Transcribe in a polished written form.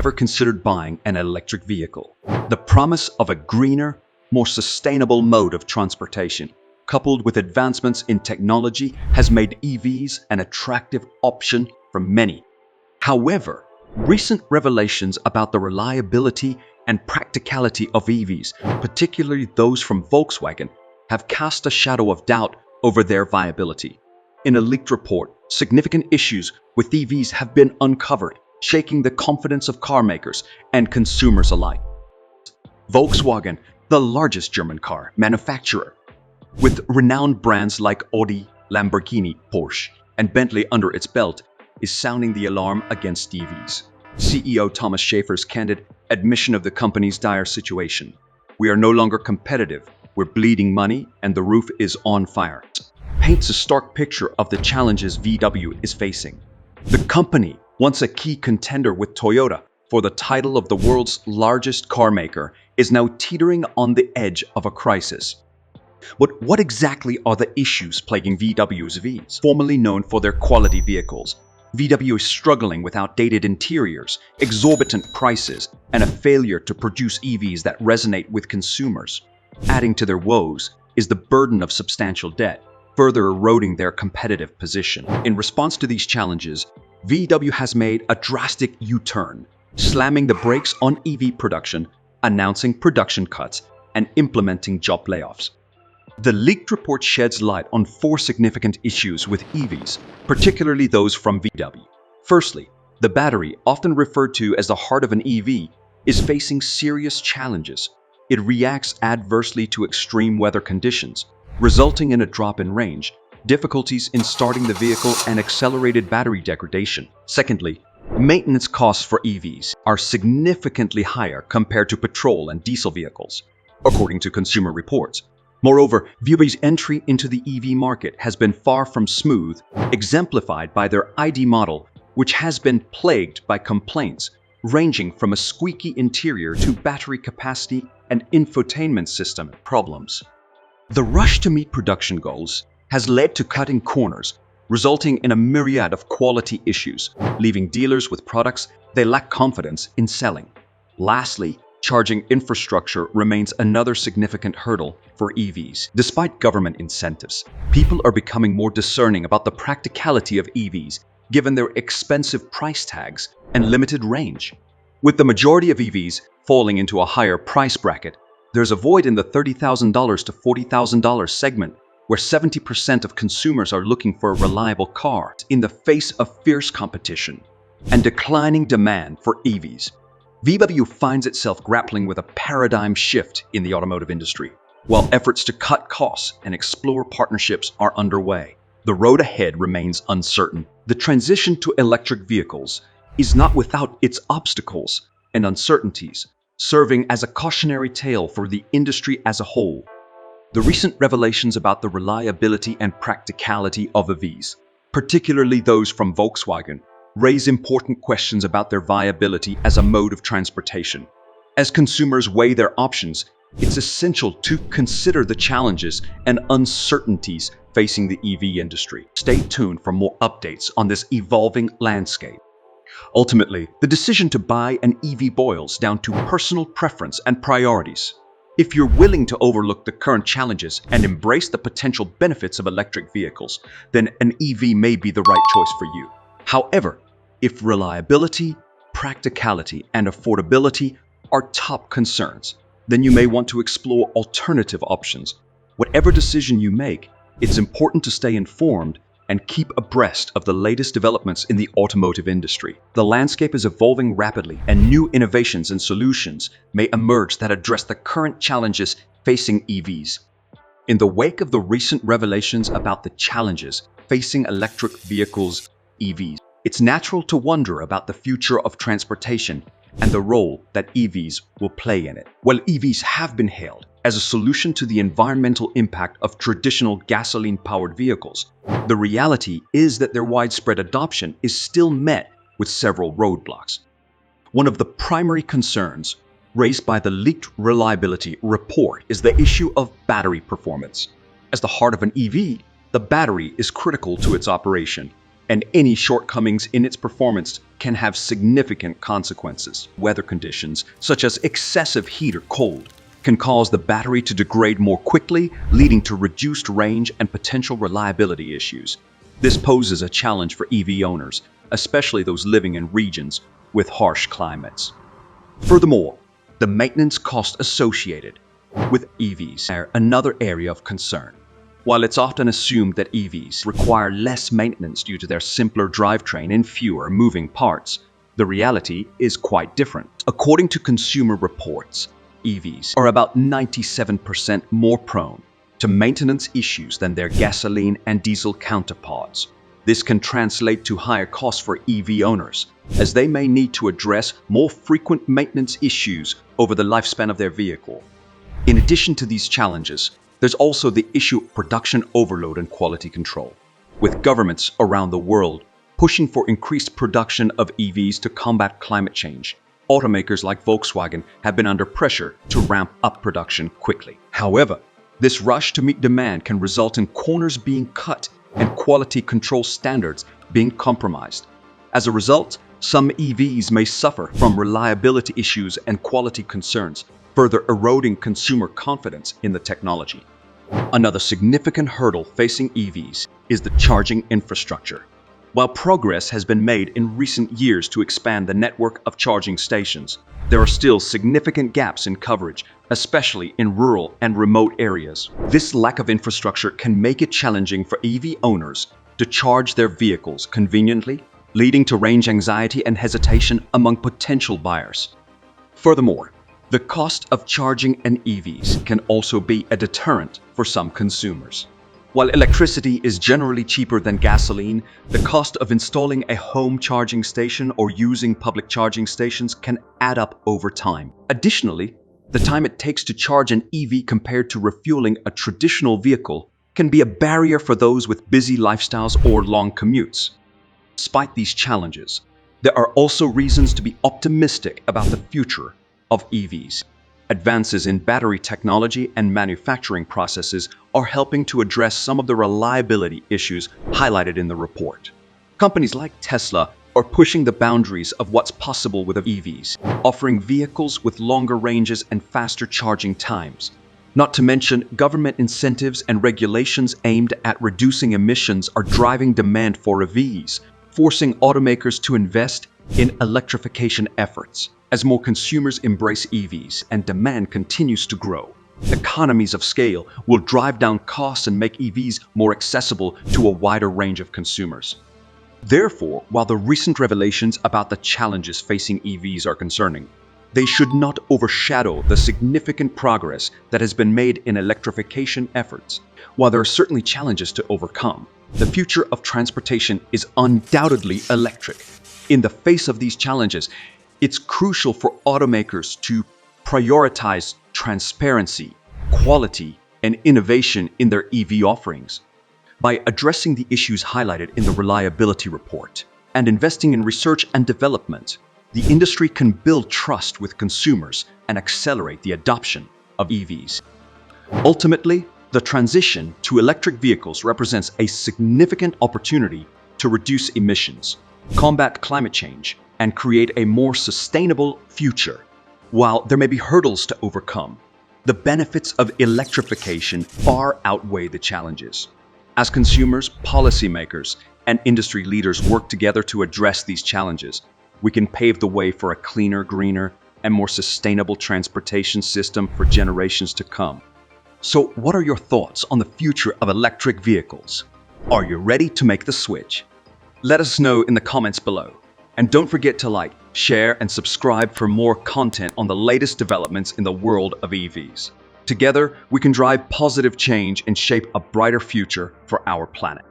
ever considered buying an electric vehicle? The promise of a greener, more sustainable mode of transportation, coupled with advancements in technology, has made EVs an attractive option for many. However, recent revelations about the reliability and practicality of EVs, particularly those from Volkswagen, have cast a shadow of doubt over their viability. In a leaked report, significant issues with EVs have been uncovered, shaking the confidence of car makers and consumers alike. Volkswagen, the largest German car manufacturer, with renowned brands like Audi, Lamborghini, Porsche, and Bentley under its belt, is sounding the alarm against EVs. CEO Thomas Schaefer's candid admission of the company's dire situation. "We are no longer competitive, we're bleeding money, and the roof is on fire," paints a stark picture of the challenges VW is facing. The company, once a key contender with Toyota for the title of the world's largest car maker, is now teetering on the edge of a crisis. But what exactly are the issues plaguing VW's EVs? Formerly known for their quality vehicles, VW is struggling with outdated interiors, exorbitant prices, and a failure to produce EVs that resonate with consumers. Adding to their woes is the burden of substantial debt, further eroding their competitive position. In response to these challenges, VW has made a drastic U-turn, slamming the brakes on EV production, announcing production cuts, and implementing job layoffs. The leaked report sheds light on 4 significant issues with EVs, particularly those from VW. Firstly, the battery, often referred to as the heart of an EV, is facing serious challenges. It reacts adversely to extreme weather conditions, resulting in a drop in range, difficulties in starting the vehicle, and accelerated battery degradation. Secondly, maintenance costs for EVs are significantly higher compared to petrol and diesel vehicles, according to Consumer Reports. Moreover, VW's entry into the EV market has been far from smooth, exemplified by their ID model, which has been plagued by complaints ranging from a squeaky interior to battery capacity and infotainment system problems. The rush to meet production goals has led to cutting corners, resulting in a myriad of quality issues, leaving dealers with products they lack confidence in selling. Lastly, charging infrastructure remains another significant hurdle for EVs. Despite government incentives, people are becoming more discerning about the practicality of EVs, given their expensive price tags and limited range. With the majority of EVs falling into a higher price bracket, there's a void in the $30,000 to $40,000 segment, where 70% of consumers are looking for a reliable car in the face of fierce competition and declining demand for EVs. VW finds itself grappling with a paradigm shift in the automotive industry. While efforts to cut costs and explore partnerships are underway, the road ahead remains uncertain. The transition to electric vehicles is not without its obstacles and uncertainties, serving as a cautionary tale for the industry as a whole. The recent revelations about the reliability and practicality of EVs, particularly those from Volkswagen, raise important questions about their viability as a mode of transportation. As consumers weigh their options, it's essential to consider the challenges and uncertainties facing the EV industry. Stay tuned for more updates on this evolving landscape. Ultimately, the decision to buy an EV boils down to personal preference and priorities. If you're willing to overlook the current challenges and embrace the potential benefits of electric vehicles, then an EV may be the right choice for you. However, if reliability, practicality, and affordability are top concerns, then you may want to explore alternative options. Whatever decision you make, it's important to stay informed and keep abreast of the latest developments in the automotive industry. The landscape is evolving rapidly, and new innovations and solutions may emerge that address the current challenges facing EVs. In the wake of the recent revelations about the challenges facing electric vehicles, EVs, it's natural to wonder about the future of transportation and the role that EVs will play in it. While EVs have been hailed as a solution to the environmental impact of traditional gasoline-powered vehicles, the reality is that their widespread adoption is still met with several roadblocks. One of the primary concerns raised by the leaked reliability report is the issue of battery performance. As the heart of an EV, the battery is critical to its operation. and any shortcomings in its performance can have significant consequences. Weather conditions, such as excessive heat or cold, can cause the battery to degrade more quickly, leading to reduced range and potential reliability issues. This poses a challenge for EV owners, especially those living in regions with harsh climates. Furthermore, the maintenance costs associated with EVs are another area of concern. While it's often assumed that EVs require less maintenance due to their simpler drivetrain and fewer moving parts, the reality is quite different. According to consumer reports, EVs are about 97% more prone to maintenance issues than their gasoline and diesel counterparts. This can translate to higher costs for EV owners, as they may need to address more frequent maintenance issues over the lifespan of their vehicle. In addition to these challenges, there's also the issue of production overload and quality control. With governments around the world pushing for increased production of EVs to combat climate change, automakers like Volkswagen have been under pressure to ramp up production quickly. However, this rush to meet demand can result in corners being cut and quality control standards being compromised. As a result, some EVs may suffer from reliability issues and quality concerns, further eroding consumer confidence in the technology. Another significant hurdle facing EVs is the charging infrastructure. While progress has been made in recent years to expand the network of charging stations, there are still significant gaps in coverage, especially in rural and remote areas. This lack of infrastructure can make it challenging for EV owners to charge their vehicles conveniently, leading to range anxiety and hesitation among potential buyers. Furthermore, the cost of charging an EVs can also be a deterrent for some consumers. While electricity is generally cheaper than gasoline, the cost of installing a home charging station or using public charging stations can add up over time. Additionally, the time it takes to charge an EV compared to refueling a traditional vehicle can be a barrier for those with busy lifestyles or long commutes. Despite these challenges, there are also reasons to be optimistic about the future of EVs. Advances in battery technology and manufacturing processes are helping to address some of the reliability issues highlighted in the report. Companies like Tesla are pushing the boundaries of what's possible with EVs, offering vehicles with longer ranges and faster charging times. Not to mention, government incentives and regulations aimed at reducing emissions are driving demand for EVs, forcing automakers to invest in electrification efforts. As more consumers embrace EVs and demand continues to grow, economies of scale will drive down costs and make EVs more accessible to a wider range of consumers. Therefore, while the recent revelations about the challenges facing EVs are concerning, they should not overshadow the significant progress that has been made in electrification efforts. While there are certainly challenges to overcome, the future of transportation is undoubtedly electric. In the face of these challenges, it's crucial for automakers to prioritize transparency, quality, and innovation in their EV offerings. By addressing the issues highlighted in the reliability report and investing in research and development, the industry can build trust with consumers and accelerate the adoption of EVs. Ultimately, the transition to electric vehicles represents a significant opportunity to reduce emissions, combat climate change, and create a more sustainable future. While there may be hurdles to overcome, the benefits of electrification far outweigh the challenges. As consumers, policymakers, and industry leaders work together to address these challenges, we can pave the way for a cleaner, greener, and more sustainable transportation system for generations to come. So, what are your thoughts on the future of electric vehicles? Are you ready to make the switch? Let us know in the comments below. And don't forget to like, share, and subscribe for more content on the latest developments in the world of EVs. Together, we can drive positive change and shape a brighter future for our planet.